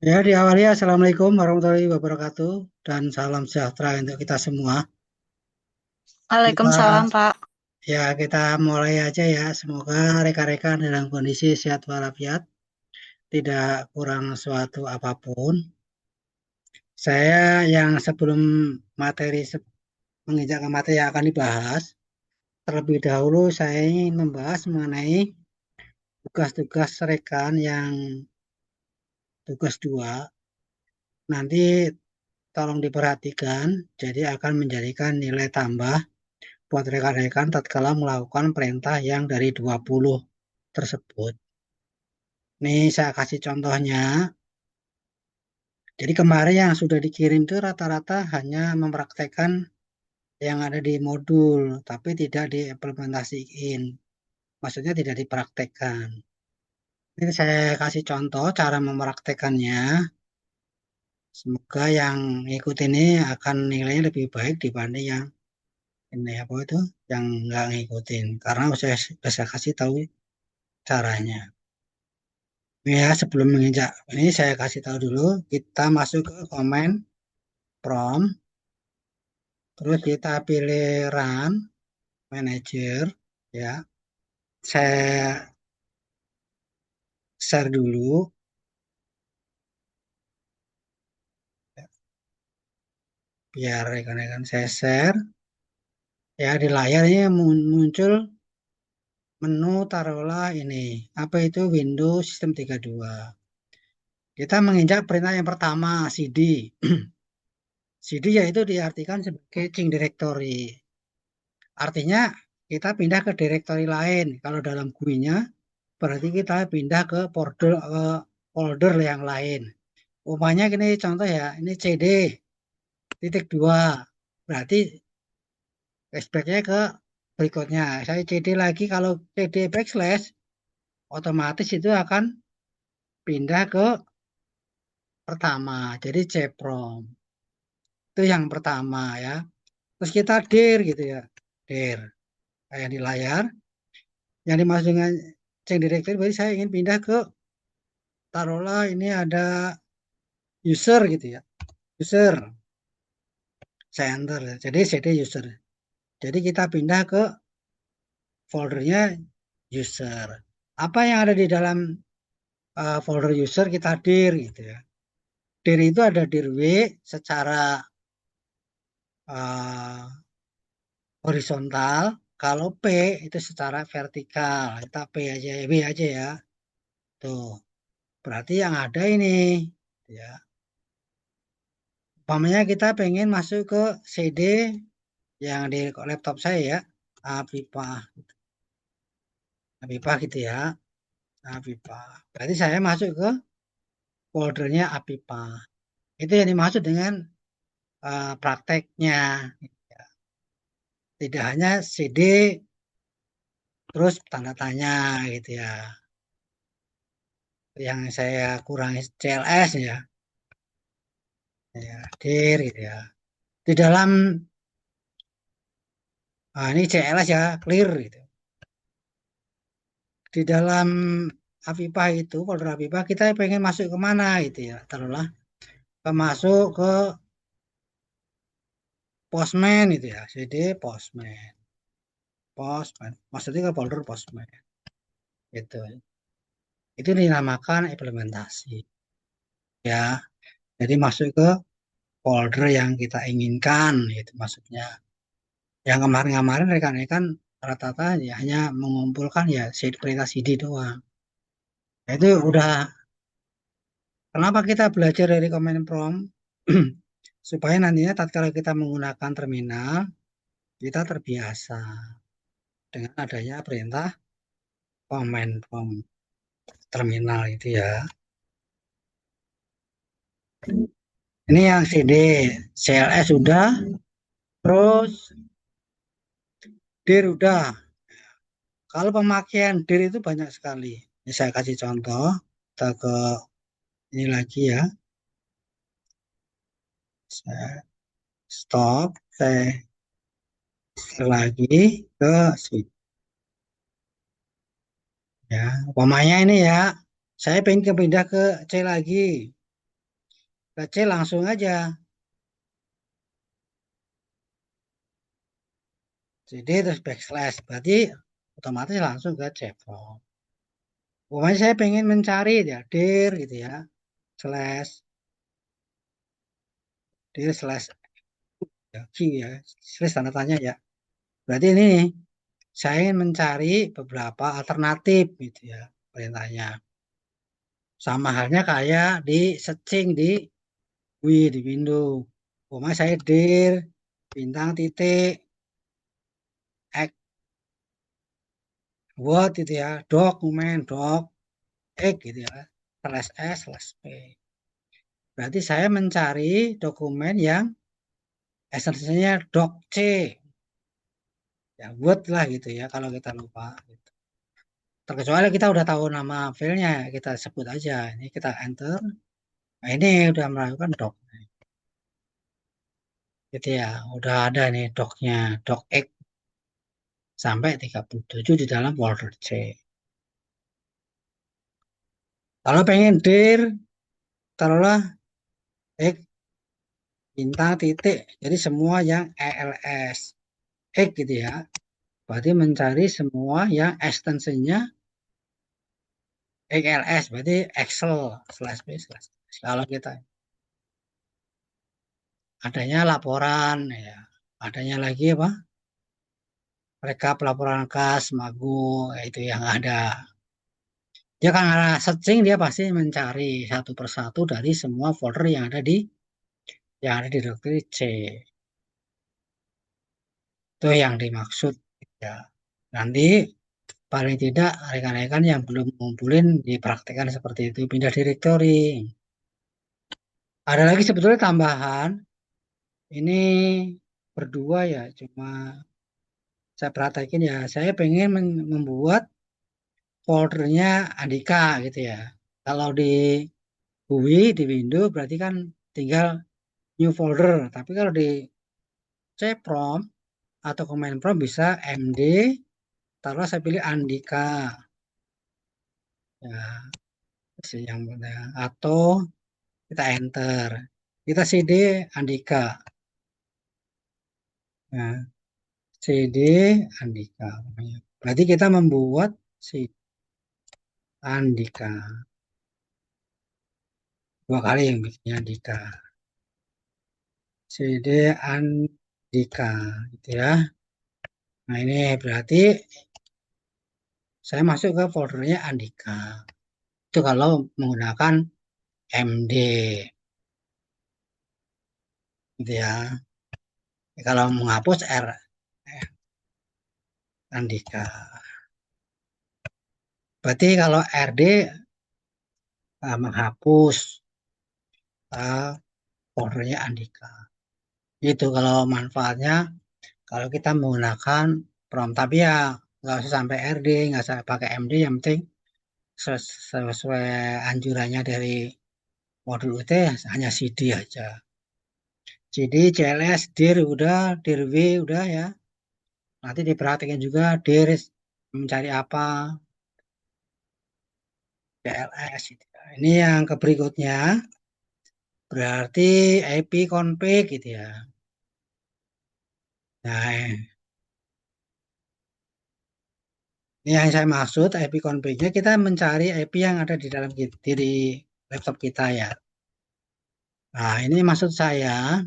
Ya, diawali Assalamualaikum warahmatullahi wabarakatuh dan salam sejahtera untuk kita semua. Waalaikumsalam, Kita Pak. kita mulai aja ya. Semoga rekan-rekan dalam kondisi sehat walafiat, tidak kurang suatu apapun. Saya yang sebelum materi menginjak ke materi yang akan dibahas, terlebih dahulu saya ingin membahas mengenai tugas-tugas rekan yang tugas dua. Nanti tolong diperhatikan, jadi akan menjadikan nilai tambah buat rekan-rekan tatkala melakukan perintah yang dari 20 tersebut. Nih saya kasih contohnya. Jadi kemarin yang sudah dikirim itu rata-rata hanya mempraktekkan yang ada di modul, tapi tidak diimplementasikan. Maksudnya tidak dipraktekkan. Ini saya kasih contoh cara mempraktekannya. Semoga yang ngikut ini akan nilainya lebih baik dibanding yang ini apa itu yang nggak ngikutin. Karena saya kasih tahu caranya. Ya, sebelum menginjak ini saya kasih tahu dulu, kita masuk ke komen prompt, terus kita pilih run manager, ya. Saya share dulu, biar rekan-rekan saya share. Ya, di layar ini muncul menu taruhlah ini, apa itu Windows Sistem 32. Kita menginjak perintah yang pertama, CD. CD yaitu diartikan sebagai change directory. Artinya kita pindah ke directory lain. Kalau dalam GUI-nya berarti kita pindah ke folder yang lain. Umpamanya gini contoh ya, ini CD titik dua, berarti flashbacknya ke berikutnya. Saya CD lagi, kalau CD backslash, otomatis itu akan pindah ke pertama. Jadi CPROM. Itu yang pertama ya. Terus kita dir gitu ya. Dir. Kayak di layar. Yang dimaksud dengan change directory, berarti saya ingin pindah ke, taruhlah ini ada user gitu ya. User. Saya enter. Jadi CD user. Jadi kita pindah ke foldernya user. Apa yang ada di dalam folder user kita dir gitu ya. Dir itu ada dir W secara uh, horizontal. Kalau P itu secara vertikal. Kita P aja, W aja ya. Tuh. Berarti yang ada ini ya. Umpamanya kita pengen masuk ke CD yang di laptop saya ya. Apipa. Apipa gitu ya. Apipa. Berarti saya masuk ke foldernya Apipa. Itu yang dimaksud dengan prakteknya. Tidak hanya CD terus tanda tanya gitu ya. Yang saya kurangi CLS ya, ya dir gitu ya. Di dalam ini CLS ya clear gitu. Di dalam Avipa itu, folder Avipa kita pengen masuk ke mana gitu ya. Taruhlah masuk ke Postman itu ya, CD Postman. Postman. Maksudnya ke folder Postman. Gitu. Itu dinamakan implementasi. Ya, jadi masuk ke folder yang kita inginkan, itu maksudnya. Yang kemarin-kemarin rekan-rekan rata-rata ya hanya mengumpulkan ya perintah CD doang. Nah, itu udah, kenapa kita belajar dari command prompt? Supaya nantinya tatkala kita menggunakan terminal, kita terbiasa dengan adanya perintah command prompt terminal itu ya. Ini yang CD, CLS sudah, terus dir udah. Kalau pemakaian dir itu banyak sekali. Ini saya kasih contoh, kita ke ini lagi ya. Saya stop, saya lagi ke sini. Ya, umpamanya ini ya, saya pengen pindah ke C lagi. Ke C langsung aja. CD terus backslash. Berarti otomatis langsung ke chevron. Pokoknya saya pengen mencari ya, dir gitu ya. Slash, dir slash ya, Q ya. Slash tanda tanya ya. Berarti ini nih, saya ingin mencari beberapa alternatif gitu ya perintahnya. Sama halnya kayak di searching di Wii di Windows. Pokoknya saya dir bintang titik X Word gitu ya, dokumen doc X gitu ya, slash S slash P. Berarti saya mencari dokumen yang esensinya doc C, ya Word lah gitu ya kalau kita lupa. Gitu. Terkecuali kita udah tahu nama filenya, kita sebut aja. Ini kita enter. Nah, ini udah melakukan doc. Gitu ya, udah ada nih docnya, doc X sampai 37 di dalam folder C. Kalau pengen dir, taruhlah X bintang titik. Jadi semua yang ELS X gitu ya. Berarti mencari semua yang ekstensinya ELS. Berarti Excel slash B slash. Kalau kita adanya laporan ya. Adanya lagi apa? Rekap laporan kas, magu, itu yang ada. Dia karena searching dia pasti mencari satu persatu dari semua folder yang ada di directory C. Itu yang dimaksud ya. Nanti paling tidak rekan-rekan yang belum ngumpulin dipraktekkan seperti itu, pindah directory. Ada lagi sebetulnya tambahan, ini berdua ya, cuma saya perhatikan ya, saya pengen membuat foldernya Andika gitu ya. Kalau di UI, di Windows berarti kan tinggal new folder, tapi kalau di CPROM atau Command Prompt bisa MD, taruh saya pilih Andika. Ya, yang atau kita enter. Kita CD Andika. Nah, CD Andika. Berarti kita membuat si Andika. Dua kali yang bikinnya Andika. CD Andika. Gitu ya. Nah ini berarti saya masuk ke foldernya Andika. Itu kalau menggunakan MD. Gitu ya. Kalau menghapus R. Andika. Berarti kalau RD menghapus foldernya Andika. Itu kalau manfaatnya kalau kita menggunakan prompt. Tapi ya nggak usah sampai RD, nggak usah pakai MD, yang penting sesuai anjurannya dari modul UT hanya CD aja. CD, CLS, dir udah, dir W udah ya. Nanti diperhatikan juga dir mencari apa, CLS. Gitu. Ini yang ke berikutnya berarti IP config gitu ya. Nah, ini yang saya maksud IP config-nya kita mencari IP yang ada di dalam diri laptop kita ya. Nah, ini maksud saya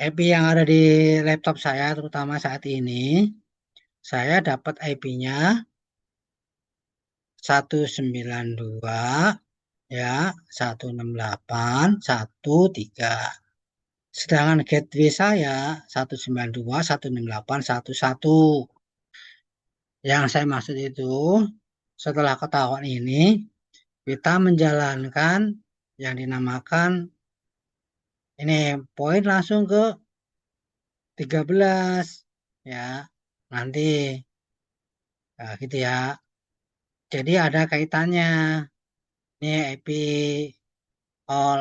IP yang ada di laptop saya terutama saat ini, saya dapat IP-nya 192 ya, 168.1.3. Sedangkan gateway saya 192.168.1.1. Yang saya maksud itu setelah ketahuan ini kita menjalankan yang dinamakan ini poin langsung ke 13 ya. Nanti nah, gitu ya. Jadi ada kaitannya. Ini IP all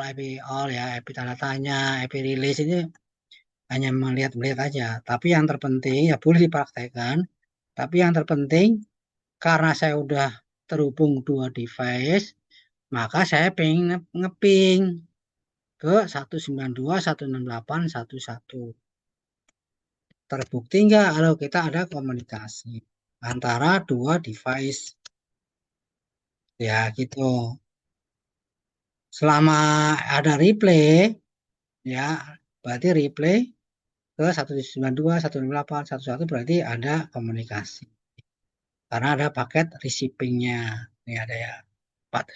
ya, IP tanda tanya, IP release ini hanya melihat-melihat aja. Tapi yang terpenting ya boleh dipraktekkan. Tapi yang terpenting karena saya udah terhubung dua device, maka saya pengen ngeping. ke 192.168.1.1. Terbukti nggak kalau kita ada komunikasi antara dua device? Ya gitu. Selama ada replay, ya berarti replay ke 192.168.1.1 berarti ada komunikasi. Karena ada paket receivingnya. Ini ada ya. Pak.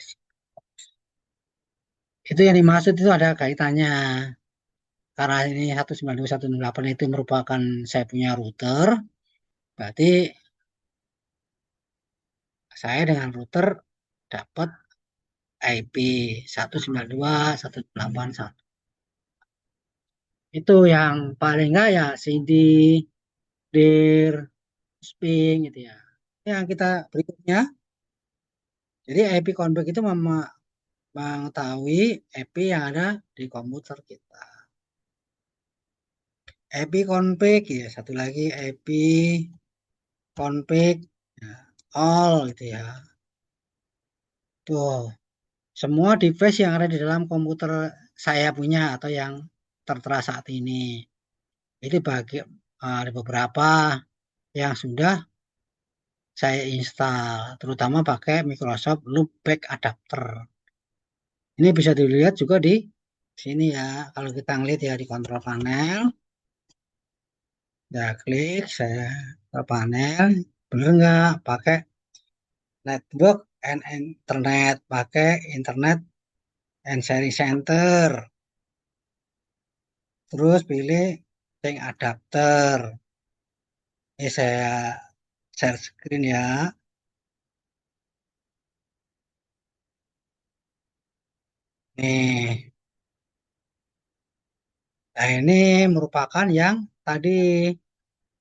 Itu yang dimaksud itu ada kaitannya. Karena ini 192.168 itu merupakan saya punya router, berarti saya dengan router dapat IP 192.168.1. Itu yang paling enggak ya CD, dir, sping gitu ya. Yang kita berikutnya, jadi IP config itu mengetahui IP yang ada di komputer kita. IP config ya, satu lagi IP config ya, all gitu ya. Tuh, semua device yang ada di dalam komputer saya punya atau yang tertera saat ini. Itu bagi ada beberapa yang sudah saya install, terutama pakai Microsoft Loopback Adapter. Ini bisa dilihat juga di sini ya. Kalau kita ngeliat ya di kontrol panel, ya klik saya ke panel, bener nggak pakai network and internet, pakai internet and sharing center, terus pilih link adapter. Ini saya share screen ya. Nih, nah ini merupakan yang tadi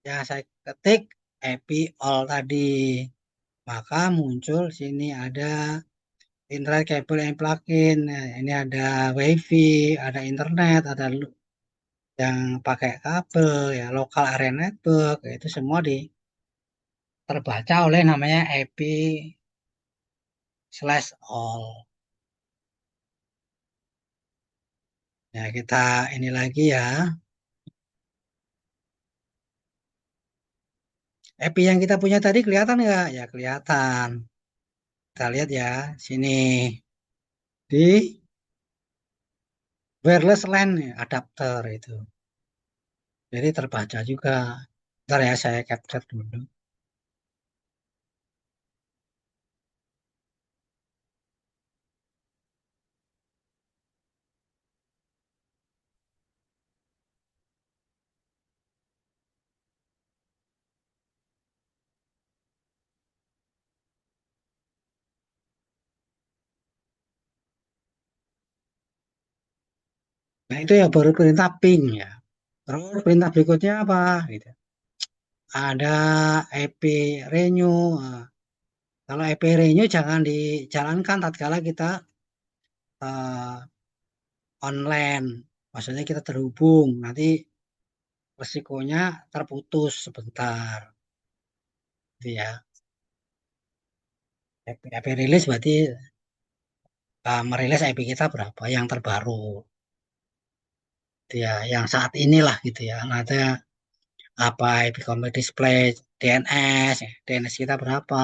yang saya ketik happy all tadi. Maka muncul sini ada internet kabel yang plugin. Nah, ini ada wifi, ada internet, ada yang pakai kabel ya local area network itu semua terbaca oleh namanya IP slash all. Ya kita ini lagi ya. IP yang kita punya tadi kelihatan nggak? Ya kelihatan. Kita lihat ya sini di wireless LAN ya, adapter itu. Jadi terbaca juga. Ntar ya saya capture dulu. Nah itu ya baru perintah ping ya. Terus perintah berikutnya apa? Gitu. Ada IP renew. Nah, kalau IP renew jangan dijalankan tatkala kita eh, online. Maksudnya kita terhubung. Nanti resikonya terputus sebentar. Gitu ya. IP rilis berarti merilis IP kita berapa yang terbaru. Gitu ya, yang saat inilah gitu ya. Nanti apa IP Combat Display, DNS, ya. DNS kita berapa,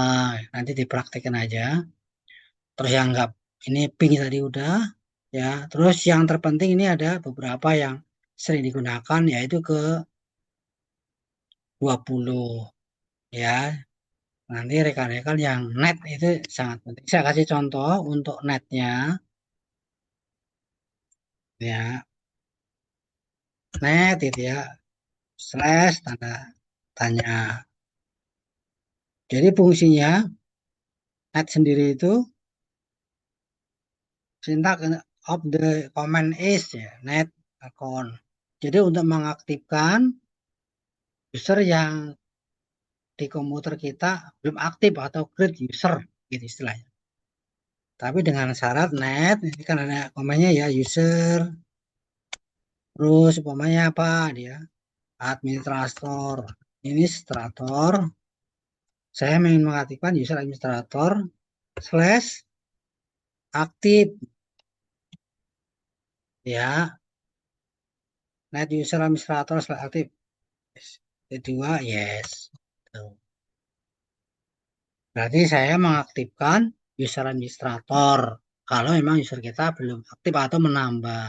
nanti dipraktekin aja. Terus yang enggak, ini ping tadi udah, ya. Terus yang terpenting ini ada beberapa yang sering digunakan, yaitu ke 20, ya. Nanti rekan-rekan yang net itu sangat penting. Saya kasih contoh untuk netnya, ya. Net itu ya, slash tanda tanya. Jadi fungsinya net sendiri itu syntax of the command is ya, net account. Jadi untuk mengaktifkan user yang di komputer kita belum aktif atau create user gitu istilahnya. Tapi dengan syarat net, ini kan ada komennya ya user, terus umpamanya apa dia administrator, administrator. Saya ingin mengaktifkan user administrator slash aktif Ya, net user administrator setelah aktif. Yes. Kedua, yes. Tuh. Berarti saya mengaktifkan user administrator. Kalau memang user kita belum aktif atau menambah.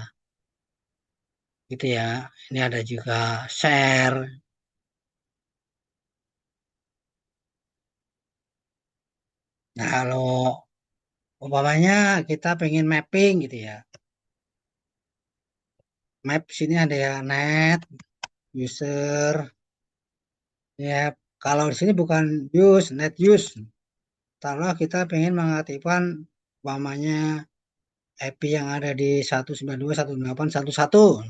Gitu ya. Ini ada juga share. Nah, kalau umpamanya kita pengen mapping gitu ya. Map sini ada ya net, user. Ya, kalau di sini bukan use, net use. Kalau kita pengen mengaktifkan umpamanya IP yang ada di 192.168.1.1.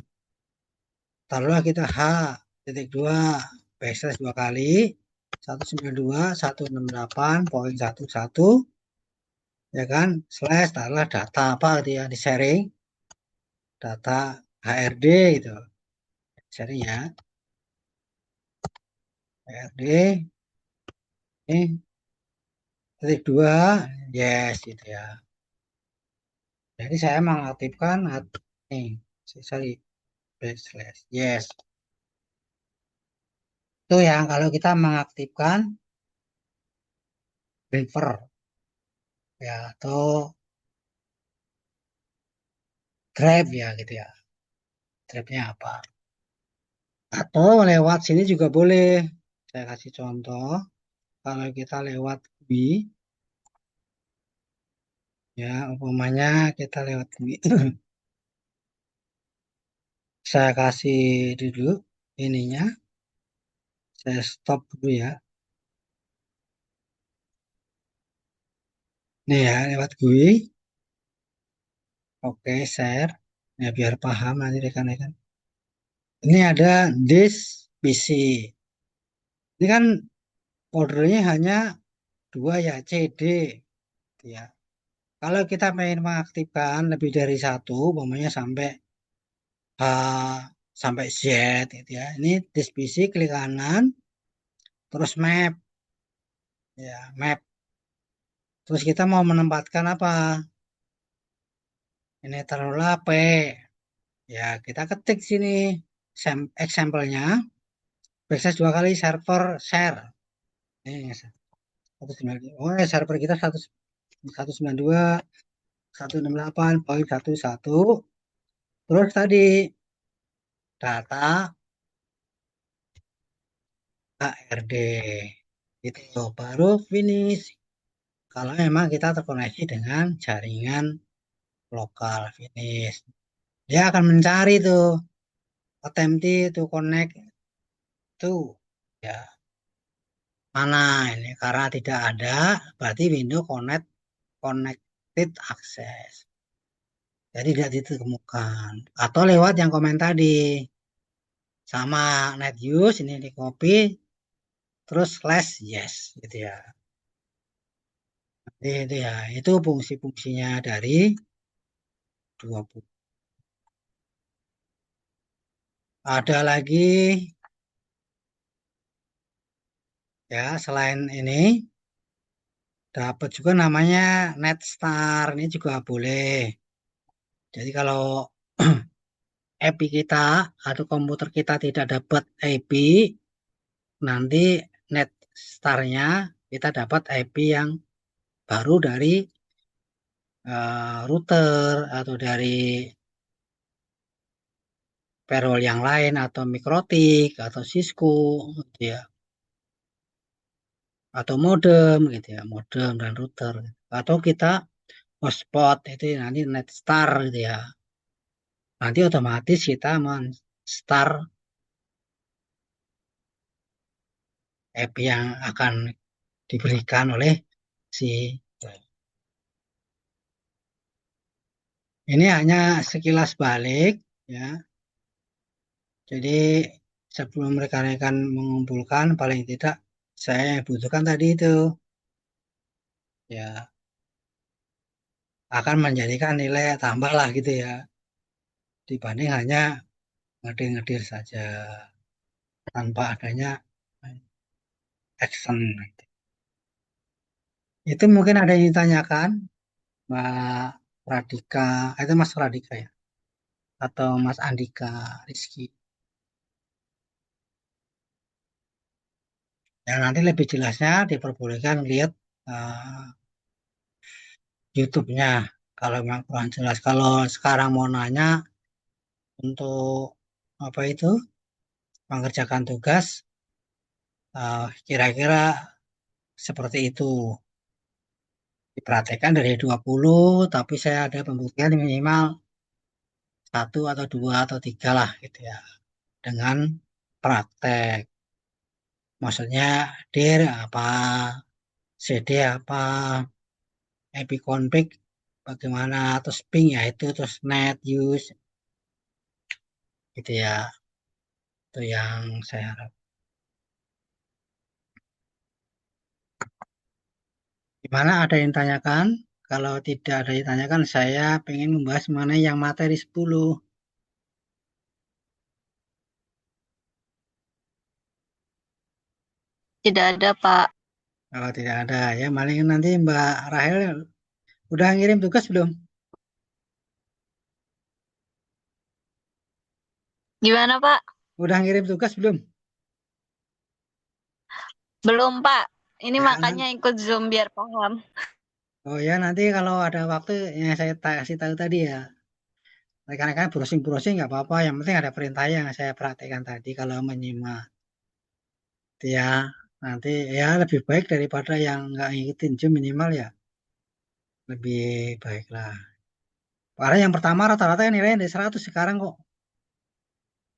Taruhlah kita H titik dua backslash dua kali 192.168.1.1 ya kan slash taruhlah data apa gitu ya di sharing data HRD gitu sharing ya HRD ini titik dua yes gitu ya. Jadi saya mengaktifkan nih sorry backslash yes itu yang kalau kita mengaktifkan driver ya atau drive ya gitu ya drive-nya apa atau lewat sini juga boleh saya kasih contoh kalau kita lewat GUI ya umpamanya kita lewat GUI saya kasih dulu ininya saya stop dulu ya nih ya lewat GUI oke share ya biar paham nanti rekan-rekan ini ada disk PC ini kan foldernya hanya dua ya CD ya kalau kita pengen mengaktifkan lebih dari satu umpamanya sampai H sampai Z gitu ya ini disk PC klik kanan terus map ya map terus kita mau menempatkan apa ini taruhlah P ya kita ketik sini example-nya backslash dua kali server share ini 192 oh ya server kita 192.168.1.1 terus tadi data HRD itu baru finish kalau memang kita terkoneksi dengan jaringan lokal finish dia akan mencari tuh attempt to connect tuh ya mana ini karena tidak ada berarti window connected access jadi tidak ditemukan atau lewat yang komen tadi sama net use ini di copy terus slash yes gitu ya jadi itu ya itu fungsi-fungsinya dari 20 ada lagi ya selain ini dapat juga namanya netstar ini juga boleh jadi kalau IP kita atau komputer kita tidak dapat IP, nanti net startnya kita dapat IP yang baru dari router atau dari firewall yang lain atau Mikrotik atau Cisco gitu ya atau modem gitu ya modem dan router atau kita hotspot itu nanti net star gitu ya nanti otomatis kita men-start IP yang akan diberikan oleh si ini hanya sekilas balik ya. Jadi sebelum rekan-rekan mengumpulkan paling tidak saya yang butuhkan tadi itu ya akan menjadikan nilai tambah lah gitu ya dibanding hanya ngedir-ngedir saja tanpa adanya action. Itu mungkin ada yang ditanyakan Mbak Radika, itu Mas Radika ya. atau Mas Andika Rizky. Ya nanti lebih jelasnya diperbolehkan lihat eh, YouTube-nya kalau memang kurang jelas. Kalau sekarang mau nanya untuk apa itu mengerjakan tugas, kira-kira seperti itu. Diperhatikan dari 20, tapi saya ada pembuktian minimal satu atau dua atau tiga lah gitu ya. Dengan praktek. Maksudnya dir apa, CD apa, epiconfig bagaimana, terus ping ya itu, terus net use gitu ya. Itu yang saya harap. Gimana ada yang tanyakan? Kalau tidak ada yang tanyakan, saya pengen membahas mengenai yang materi 10. Tidak ada, Pak. Kalau tidak ada, ya paling nanti Mbak Rahel udah ngirim tugas belum? Gimana, Pak? Udah ngirim tugas belum? Belum, Pak. Ini Ya, makanya ikut Zoom biar paham. oh ya nanti kalau ada waktu yang saya kasih tahu tadi ya, rekan-rekan browsing-browsing nggak apa-apa. Yang penting ada perintah yang saya perhatikan tadi kalau menyimak. Itu ya nanti ya lebih baik daripada yang nggak ngikutin Zoom minimal ya lebih baik lah. Karena yang pertama rata-rata kan nilainya dari 100 sekarang kok.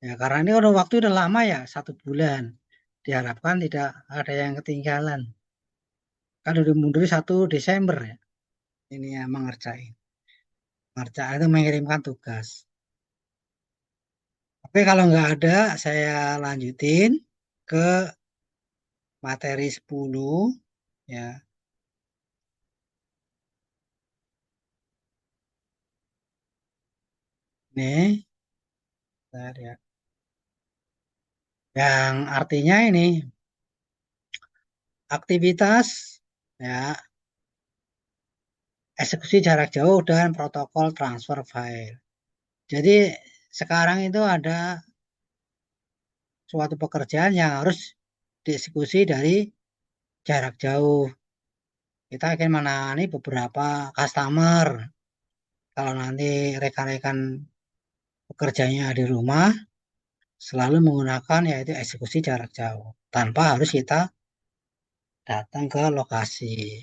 Ya karena ini udah waktu udah lama ya 1 bulan. Diharapkan tidak ada yang ketinggalan. Kan udah mundur 1 Desember ya. Ini yang mengerjain. Mengerjain itu mengirimkan tugas. Oke, kalau nggak ada, saya lanjutin ke materi 10 ya. Nih, bentar ya. Yang artinya ini aktivitas ya, eksekusi jarak jauh dan protokol transfer file. Jadi sekarang itu ada suatu pekerjaan yang harus dieksekusi dari jarak jauh. Kita akan menangani beberapa customer. Kalau nanti rekan-rekan pekerjanya di rumah, selalu menggunakan yaitu eksekusi jarak jauh tanpa harus kita datang ke lokasi.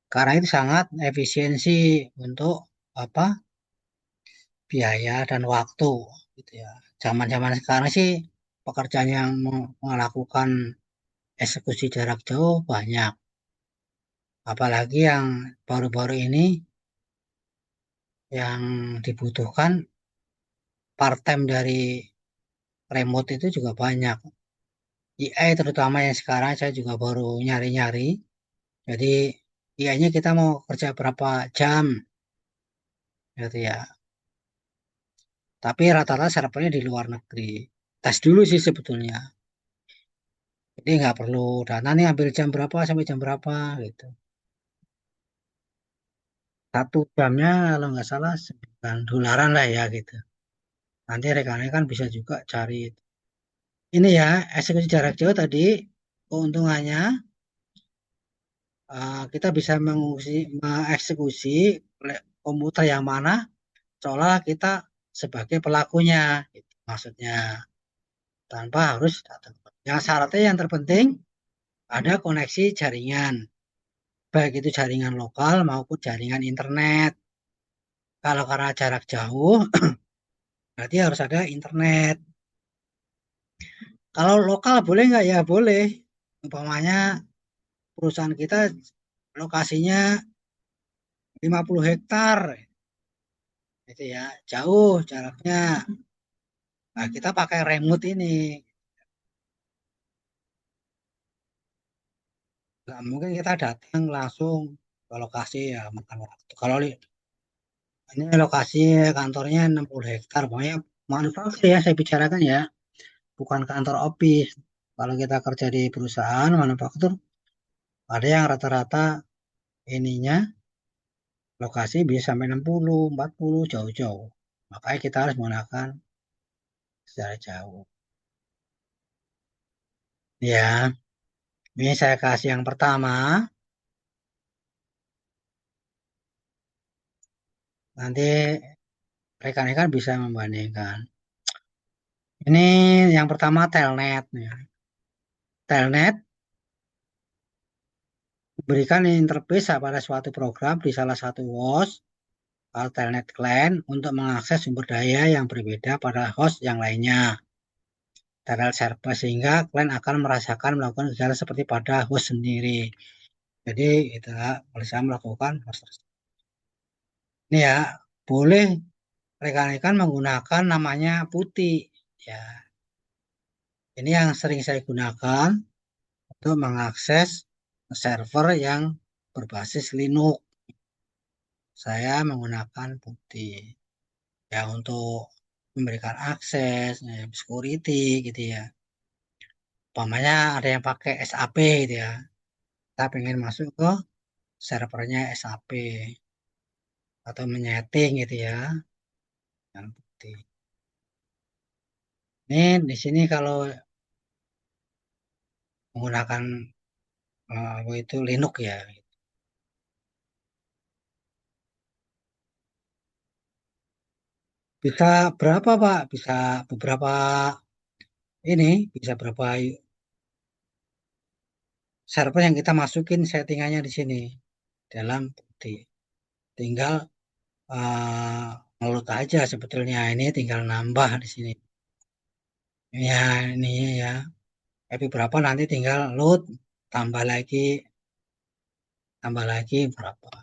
Karena itu sangat efisiensi untuk apa biaya dan waktu gitu ya. Zaman-zaman sekarang sih pekerjaan yang melakukan eksekusi jarak jauh banyak. Apalagi yang baru-baru ini yang dibutuhkan part-time dari remote itu juga banyak. AI terutama yang sekarang saya juga baru nyari-nyari. Jadi IA-nya kita mau kerja berapa jam gitu ya. Tapi rata-rata servernya di luar negeri. Tes dulu sih sebetulnya. Jadi nggak perlu data nih ambil jam berapa sampai jam berapa gitu. 1 jamnya kalau nggak salah $9 lah ya gitu. Nanti rekannya kan bisa juga cari. Ini ya eksekusi jarak jauh tadi keuntungannya kita bisa mengeksekusi komputer yang mana seolah kita sebagai pelakunya. Gitu, maksudnya tanpa harus datang. Yang syaratnya yang terpenting ada koneksi jaringan, baik itu jaringan lokal maupun jaringan internet. Kalau karena jarak jauh, berarti harus ada internet. Kalau lokal boleh nggak? Ya boleh. Umpamanya perusahaan kita lokasinya 50 hektar, itu ya jauh jaraknya. Nah, kita pakai remote ini. Nggak mungkin kita datang langsung ke lokasi ya makan waktu. Kalau ini lokasi kantornya 60 hektar, pokoknya manufaktur ya saya bicarakan ya, bukan kantor office. Kalau kita kerja di perusahaan manufaktur, ada yang rata-rata ininya lokasi bisa sampai 60, 40 jauh-jauh. Makanya kita harus menggunakan jarak jauh. Ya, ini saya kasih yang pertama. Nanti rekan-rekan bisa membandingkan. Ini yang pertama telnet. Ya. Telnet memberikan interface pada suatu program di salah satu host atau telnet client untuk mengakses sumber daya yang berbeda pada host yang lainnya. Telnet server sehingga klien akan merasakan melakukan kegiatan seperti pada host sendiri. Jadi kita bisa melakukan host tersebut. Ini ya, boleh rekan-rekan menggunakan namanya putih. Ya, ini yang sering saya gunakan untuk mengakses server yang berbasis Linux. Saya menggunakan putih ya untuk memberikan akses, ya, security gitu ya. Umpamanya ada yang pakai SAP gitu ya. Kita pengen masuk ke servernya SAP atau menyeting gitu ya. Yang putih. Ini di sini kalau menggunakan apa itu Linux ya. Bisa berapa Pak? Bisa beberapa ini, bisa berapa server yang kita masukin settingannya di sini dalam putih. Tinggal eh ngeload aja sebetulnya ini tinggal nambah di sini. Ya ini ya. Tapi berapa nanti tinggal load tambah lagi berapa.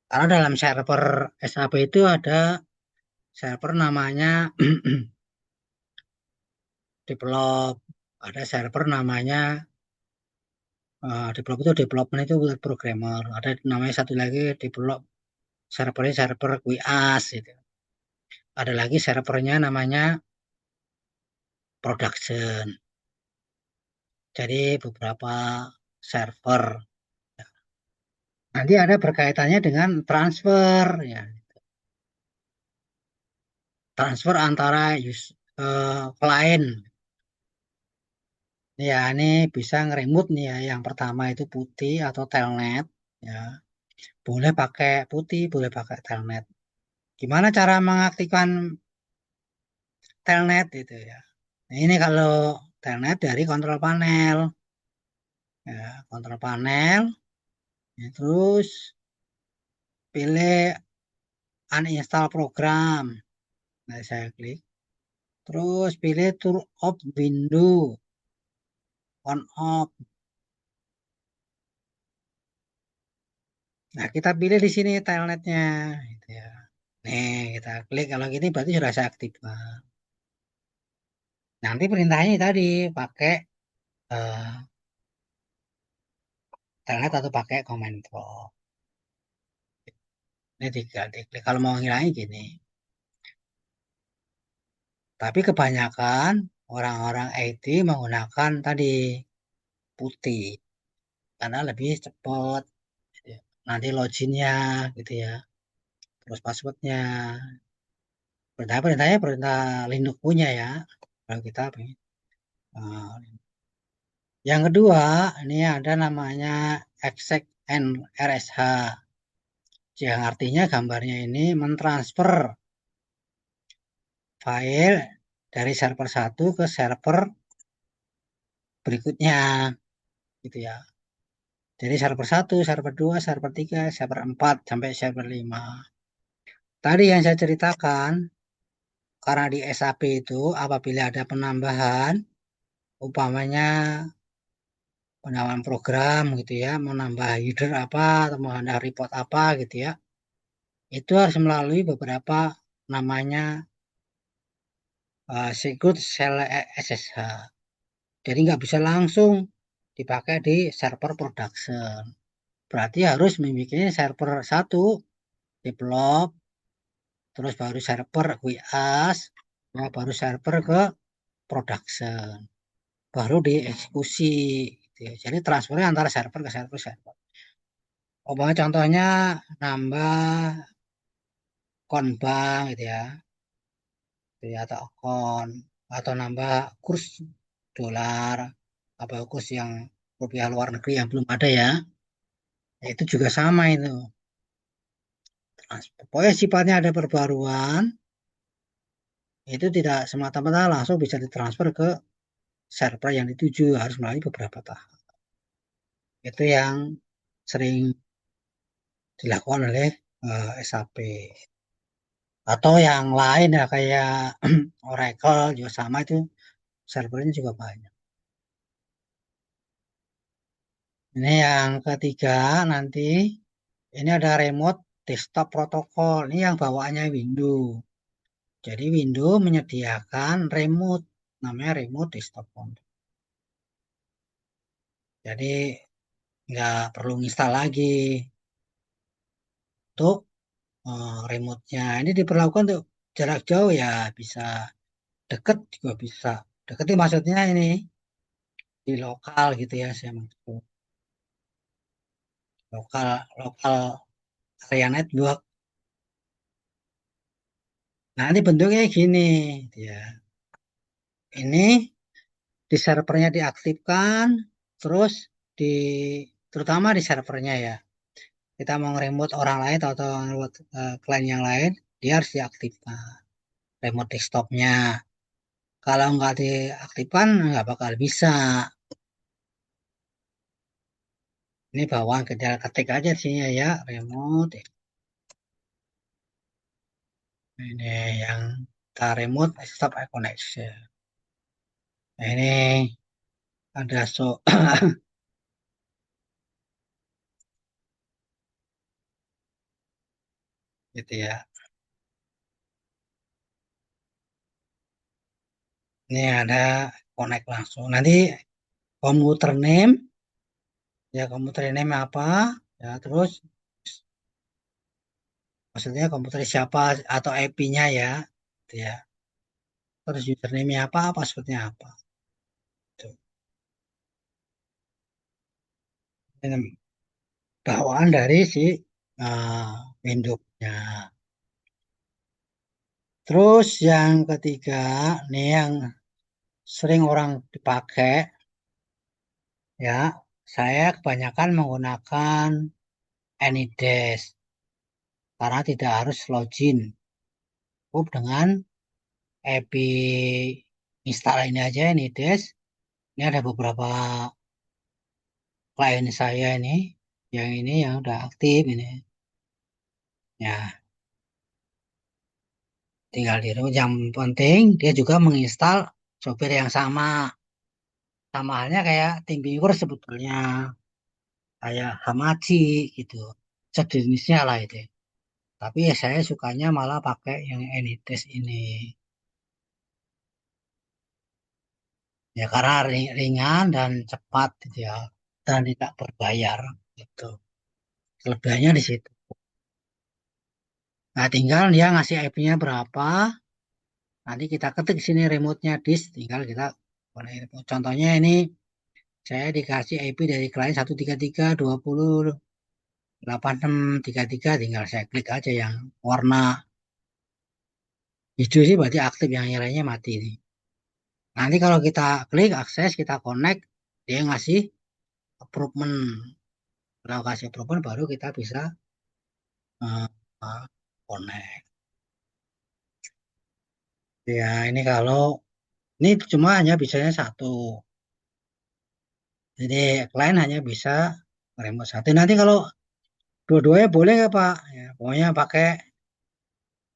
Karena dalam server SAP itu ada server namanya develop, ada server namanya develop itu development itu buat programmer, ada namanya satu lagi develop servernya server QAS gitu. Ada lagi servernya namanya production. Jadi beberapa server. Nanti ada berkaitannya dengan transfer ya. Transfer antara klien. Ya, ini bisa nge-remote nih ya. Yang pertama itu putih atau telnet ya. Boleh pakai putih, boleh pakai telnet. Gimana cara mengaktifkan telnet itu ya? Nah, ini kalau telnet dari kontrol panel ya, kontrol panel ya, terus pilih uninstall program. Nah, saya klik. Terus pilih turn off window, on off. Nah, kita pilih di sini telnetnya gitu ya. Nih, kita klik kalau gini berarti sudah saya aktifkan. Nanti perintahnya tadi pakai eh, telnet atau pakai command prompt. Ini tiga diklik. Kalau mau ngilangin gini. Tapi kebanyakan orang-orang IT menggunakan tadi putih karena lebih cepat. Gitu ya. Nanti loginnya gitu ya. Terus passwordnya. Perintah-perintahnya perintah Linux punya ya. Kalau kita eh, yang kedua, ini ada namanya exec and RSH. Yang artinya gambarnya ini mentransfer file dari server satu ke server berikutnya gitu ya. Jadi server satu, server 2, server 3, server 4 sampai server 5. Tadi yang saya ceritakan, karena di SAP itu apabila ada penambahan, umpamanya penambahan program gitu ya, mau nambah header apa, atau mau nambah report apa gitu ya, itu harus melalui beberapa namanya secret shell SSH. Jadi nggak bisa langsung dipakai di server production. Berarti harus memiliki server satu develop, terus baru server WAS, ya, baru server ke production, baru dieksekusi. Gitu ya. Jadi transfernya antara server ke server. Contohnya nambah konbang gitu ya. ya, atau akun atau nambah kurs dolar apa kurs yang rupiah luar negeri yang belum ada ya. Itu juga sama itu. Pokoknya sifatnya ada perbaruan, itu tidak semata-mata langsung bisa ditransfer ke server yang dituju, harus melalui beberapa tahap. Itu yang sering dilakukan oleh SAP. Atau yang lain ya kayak Oracle juga sama itu servernya juga banyak. Ini yang ketiga nanti ini ada remote desktop protokol. Ini yang bawaannya Windows. Jadi Windows menyediakan remote namanya remote desktop protocol. Jadi nggak perlu install lagi untuk remote-nya. Ini diperlakukan untuk jarak jauh ya bisa, deket juga bisa. Deket itu maksudnya ini di lokal gitu ya saya maksud. Lokal lokal area network. Nah, ini bentuknya gini ya. Ini di servernya diaktifkan, terus di terutama di servernya ya. Kita mau nge-remote orang lain atau nge-remote klien yang lain, dia harus diaktifkan remote desktopnya. Kalau nggak diaktifkan nggak bakal bisa. Ini bawaan kerja ketik aja sih ya, remote. Ini yang kita remote stop connection. Nah, ini ada gitu ya. Ini ada connect langsung. Nanti komputer name, ya komputer name apa, ya terus maksudnya komputer siapa atau IP-nya ya, gitu ya. Terus username-nya apa, password-nya apa. Tuh. Ini bawaan dari si Windows-nya. Terus yang ketiga, nih yang sering orang dipakai, ya, saya kebanyakan menggunakan AnyDesk karena tidak harus login. Cukup dengan API install ini aja AnyDesk. Ini ada beberapa klien saya ini yang udah aktif ini. Ya, tinggal di rumah. Yang penting dia juga menginstal software yang sama. Sama halnya kayak TeamViewer sebetulnya. Kayak Hamachi gitu. Sejenisnya lah itu. Tapi ya saya sukanya malah pakai yang Anydesk ini. Ya karena ringan dan cepat gitu ya. Dan tidak berbayar gitu. Kelebihannya di situ. Nah tinggal dia ngasih IP-nya berapa. Nanti kita ketik sini remote-nya disk. Tinggal kita connect. Contohnya ini saya dikasih IP dari klien 133.20.86.33. Tinggal saya klik aja yang warna hijau sih berarti aktif, yang lainnya mati nih. Nanti kalau kita klik akses, kita connect, dia ngasih approval. Kalau kasih approval baru kita bisa uh, connect. Ya ini kalau ini cuma hanya bisanya satu. Jadi klien hanya bisa remote satu. Nanti kalau dua-duanya boleh nggak Pak? Ya, pokoknya pakai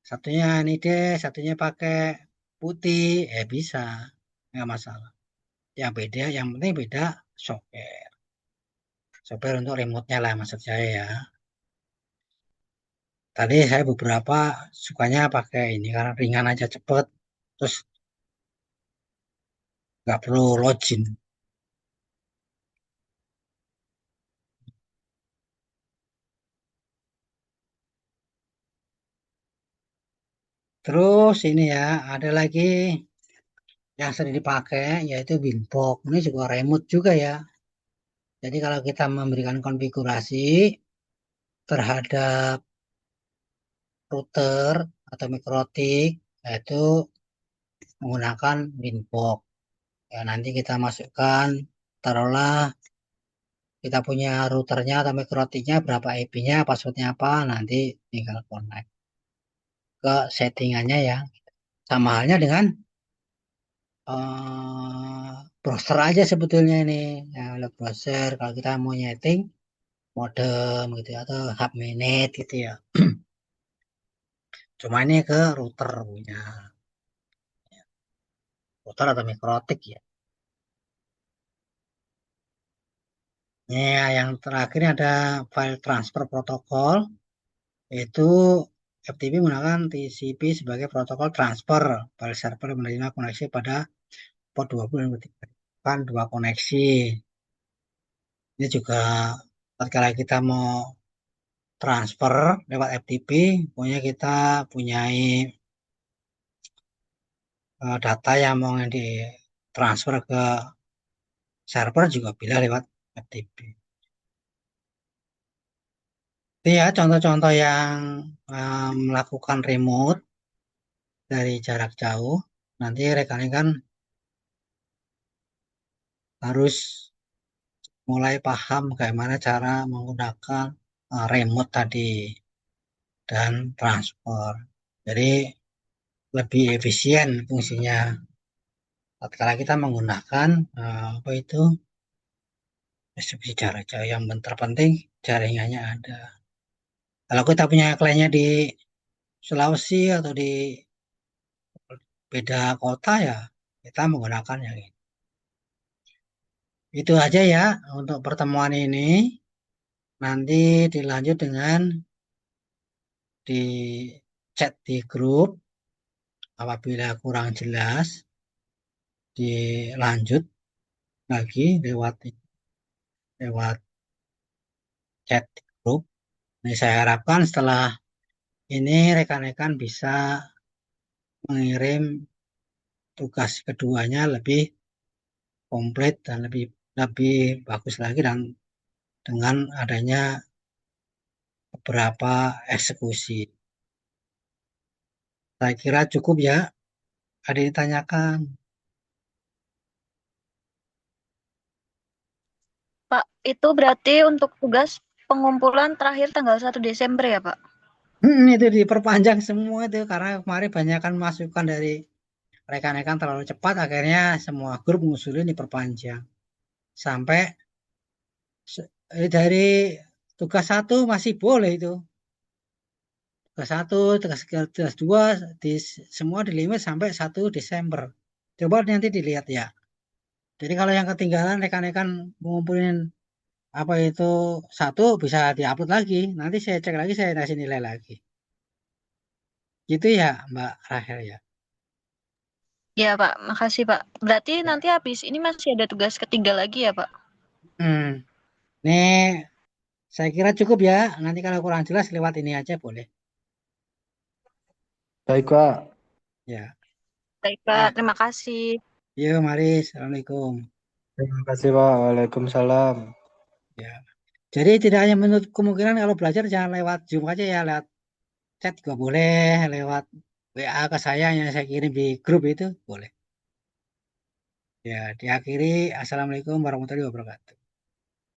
satunya ini deh, satunya pakai putih, bisa, nggak masalah. Yang beda, yang penting beda software. Software untuk remote-nya lah maksud saya ya. Tadi saya beberapa sukanya pakai ini karena ringan aja cepet, terus nggak perlu login. Terus ini ya, ada lagi yang sering dipakai yaitu Winbox. Ini juga remote juga ya. Jadi kalau kita memberikan konfigurasi terhadap router atau mikrotik, yaitu menggunakan Winbox. Ya, nanti kita masukkan, taruhlah kita punya routernya atau mikrotiknya berapa IP-nya, passwordnya apa, nanti tinggal connect ke settingannya ya. Sama halnya dengan browser aja sebetulnya ini. Ya, web browser kalau kita mau nyeting modem gitu ya, atau hub minute gitu ya. Cuma ini ke router punya router atau mikrotik ya. Ini ya, yang terakhir ini ada file transfer protokol, itu FTP menggunakan TCP sebagai protokol transfer. File server menerima koneksi pada port 20 dan 23. Kan dua koneksi. Ini juga ketika kita mau transfer lewat FTP, pokoknya kita punyai data yang mau ditransfer ke server juga bisa lewat FTP. Itu ya contoh-contoh yang melakukan remote dari jarak jauh. Nanti rekan-rekan harus mulai paham bagaimana cara menggunakan remote tadi dan transfer. Jadi lebih efisien fungsinya tatkala kita menggunakan apa itu distribusi jarak jauh. Yang terpenting jaringannya ada. Kalau kita punya kliennya di Sulawesi atau di beda kota ya kita menggunakan yang ini. Itu aja ya untuk pertemuan ini. Nanti dilanjut dengan di chat di grup. Apabila kurang jelas, dilanjut lagi lewat chat di grup. Ini saya harapkan setelah ini rekan-rekan bisa mengirim tugas keduanya lebih komplit dan lebih lebih bagus lagi dan dengan adanya beberapa eksekusi. Saya kira cukup ya. Ada yang ditanyakan. Pak, itu berarti untuk tugas pengumpulan terakhir tanggal 1 Desember ya, Pak? Itu diperpanjang semua itu karena kemarin banyak kan masukan dari rekan-rekan terlalu cepat, akhirnya semua grup ngusulin diperpanjang sampai dari tugas satu masih boleh itu, tugas satu, tugas dua, semua dilimit sampai 1 Desember. Coba nanti dilihat ya. Jadi kalau yang ketinggalan rekan-rekan mengumpulin apa itu satu bisa diupload lagi. Nanti saya cek lagi, saya kasih nilai lagi. Gitu ya, Mbak Rahel ya. Ya, Pak. Makasih, Pak. Berarti Ya. nanti habis ini masih ada tugas ketiga lagi ya, Pak? Hmm. Nih, saya kira cukup ya. Nanti kalau kurang jelas lewat ini aja boleh. Baik, Pak. Ya. Baik, Pak. Ya. Terima kasih. Yuk, mari. Assalamualaikum. Terima kasih, Pak. Waalaikumsalam. Ya. Jadi tidak hanya menutup kemungkinan kalau belajar jangan lewat Zoom aja ya, lewat chat juga boleh, lewat WA ke saya yang saya kirim di grup itu boleh. Ya, diakhiri. Assalamualaikum warahmatullahi wabarakatuh.